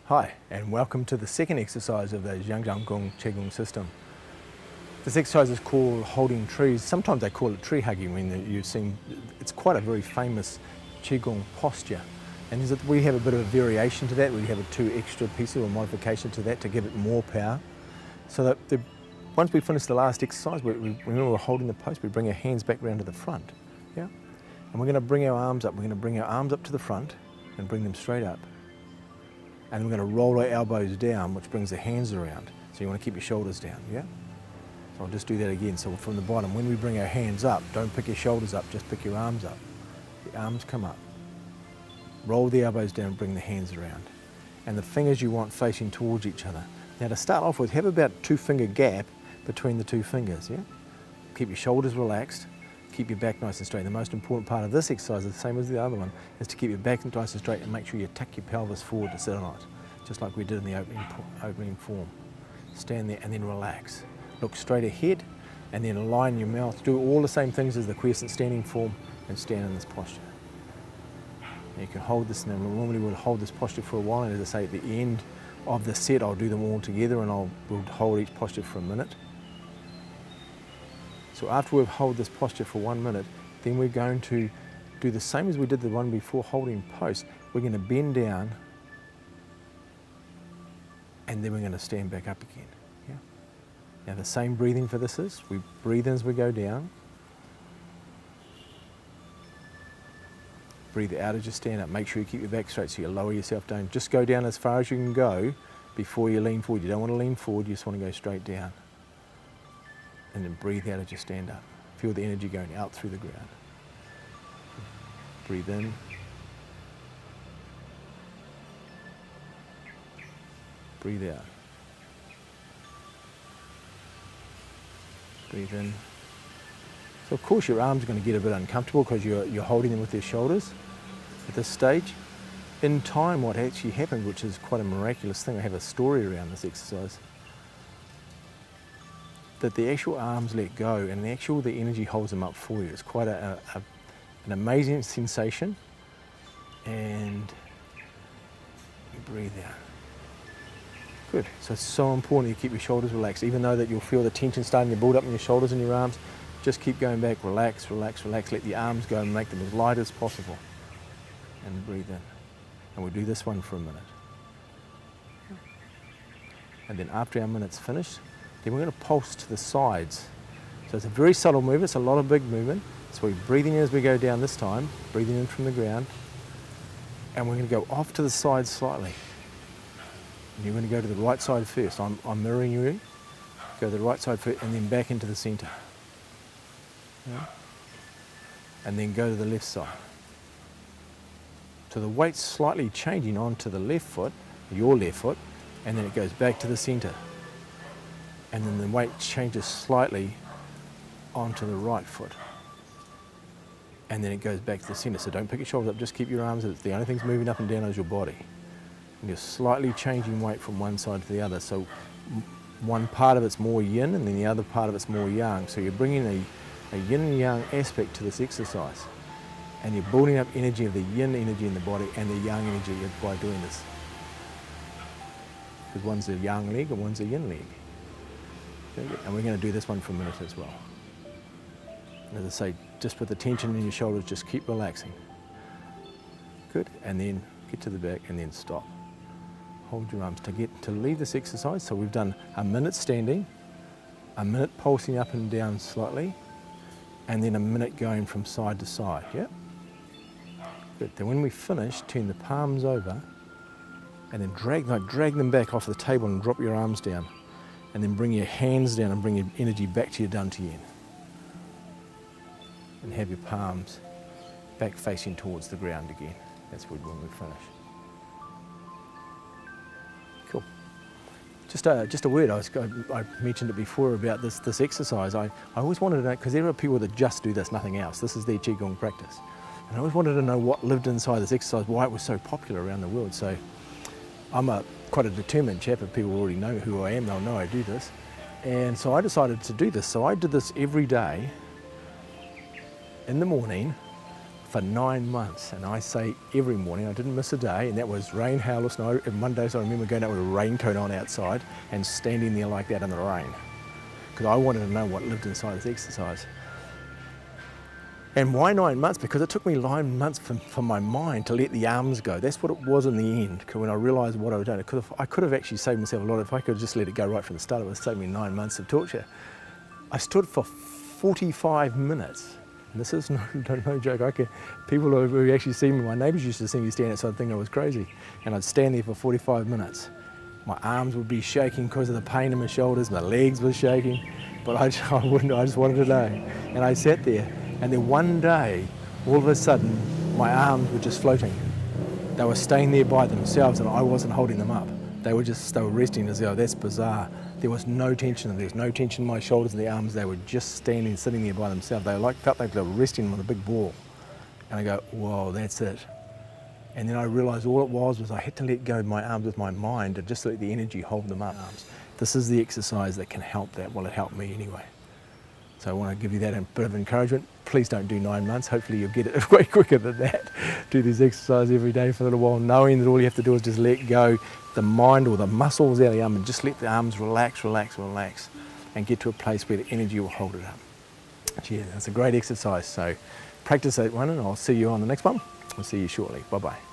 Hi, and welcome to the second exercise of the Zhan Zhuang Qigong system. This exercise is called holding trees. Sometimes they call it tree hugging when you've seen, it's quite a very famous Qigong posture. And we have a bit of a variation to that. We have two extra pieces or modification to that to give it more power. So that once we finish the last exercise, when we're holding the post, we bring our hands back round to the front. Yeah? And we're going to bring our arms up. We're going to bring our arms up to the front and bring them straight up. And we're going to roll our elbows down, which brings the hands around. So you want to keep your shoulders down, yeah? So I'll just do that again. So from the bottom, when we bring our hands up, don't pick your shoulders up, just pick your arms up. The arms come up. Roll the elbows down, bring the hands around. And the fingers you want facing towards each other. Now to start off with, have about a 2-finger gap between the two fingers, yeah? Keep your shoulders relaxed. Keep your back nice and straight. The most important part of this exercise, the same as the other one, is to keep your back nice and straight and make sure you tuck your pelvis forward to sit on it, just like we did in the opening form. Stand there and then relax. Look straight ahead and then align your mouth. Do all the same things as the crescent standing form and stand in this posture. Now you can hold this, and normally we'll hold this posture for a while, and as I say, at the end of the set I'll do them all together and we'll hold each posture for a minute. So after we've held this posture for 1 minute, then we're going to do the same as we did the one before, holding post. We're going to bend down and then we're going to stand back up again. Yeah? Now the same breathing for this is, we breathe in as we go down. Breathe out as you stand up. Make sure you keep your back straight so you lower yourself down. Just go down as far as you can go before you lean forward. You don't want to lean forward, you just want to go straight down. And then breathe out as you stand up. Feel the energy going out through the ground. Breathe in. Breathe out. Breathe in. So of course your arms are going to get a bit uncomfortable because you're holding them with your shoulders at this stage. In time, what actually happened, which is quite a miraculous thing, I have a story around this exercise, that the actual arms let go and the energy holds them up for you. It's quite an amazing sensation. And you breathe out. Good. So it's so important you keep your shoulders relaxed. Even though that you'll feel the tension starting to build up in your shoulders and your arms, just keep going back. Relax, relax, relax. Let the arms go and make them as light as possible. And breathe in. And we'll do this one for a minute. And then after our minute's finished, then we're going to pulse to the sides. So it's a very subtle movement, it's a lot of big movement. So we're breathing in as we go down this time, breathing in from the ground. And we're going to go off to the side slightly. And you're going to go to the right side first. I'm mirroring you. Go to the right side first and then back into the centre. Yeah. And then go to the left side. So the weight's slightly changing onto the left foot, your left foot, and then it goes back to the centre. And then the weight changes slightly onto the right foot. And then it goes back to the centre. So don't pick your shoulders up, just keep your arms. The only thing that's moving up and down is your body. And you're slightly changing weight from one side to the other. So one part of it's more yin and then the other part of it's more yang. So you're bringing a yin and yang aspect to this exercise. And you're building up energy of the yin energy in the body and the yang energy by doing this. Because one's a yang leg and one's a yin leg. And we're going to do this one for a minute as well. And as I say, just with the tension in your shoulders, just keep relaxing. Good. And then get to the back and then stop. Hold your arms to leave this exercise. So we've done a minute standing, a minute pulsing up and down slightly, and then a minute going from side to side. Yeah? Good. Then when we finish, turn the palms over and then drag them back off the table and drop your arms down. And then bring your hands down and bring your energy back to your dantian. And have your palms back facing towards the ground again. That's when we finish. Cool. Just a word, I mentioned it before about this exercise. I always wanted to know, because there are people that just do this, nothing else. This is their Qigong practice. And I always wanted to know what lived inside this exercise, why it was so popular around the world. So I'm quite a determined chap. If people already know who I am, they'll know I do this. And so I decided to do this. So I did this every day in the morning for 9 months, and I say every morning, I didn't miss a day, and that was rain, hail or snow. And Mondays I remember going out with a raincoat on outside and standing there like that in the rain, because I wanted to know what lived inside this exercise. And why 9 months? Because it took me 9 months for my mind to let the arms go. That's what it was in the end, when I realised what I was doing. I could have actually saved myself a lot if I could have just let it go right from the start. It would have saved me 9 months of torture. I stood for 45 minutes. And this is no joke. People who actually see me, my neighbours used to see me stand outside thinking I was crazy. And I'd stand there for 45 minutes. My arms would be shaking because of the pain in my shoulders, my legs were shaking, but I just wanted to know. And I sat there. And then one day, all of a sudden, my arms were just floating. They were staying there by themselves and I wasn't holding them up. They were resting as though, that's bizarre. There was no tension, there was no tension in my shoulders and the arms. They were just sitting there by themselves. They felt like they were resting on a big ball. And I go, whoa, that's it. And then I realised all it was I had to let go of my arms with my mind and just let the energy hold them up. This is the exercise that can help that. Well, it helped me anyway. So I want to give you that a bit of encouragement. Please don't do 9 months. Hopefully you'll get it way quicker than that. Do this exercise every day for a little while, knowing that all you have to do is just let go the mind or the muscles out of the arm and just let the arms relax, relax, relax, and get to a place where the energy will hold it up. Yeah, that's a great exercise. So practice that one and I'll see you on the next one. I'll see you shortly. Bye-bye.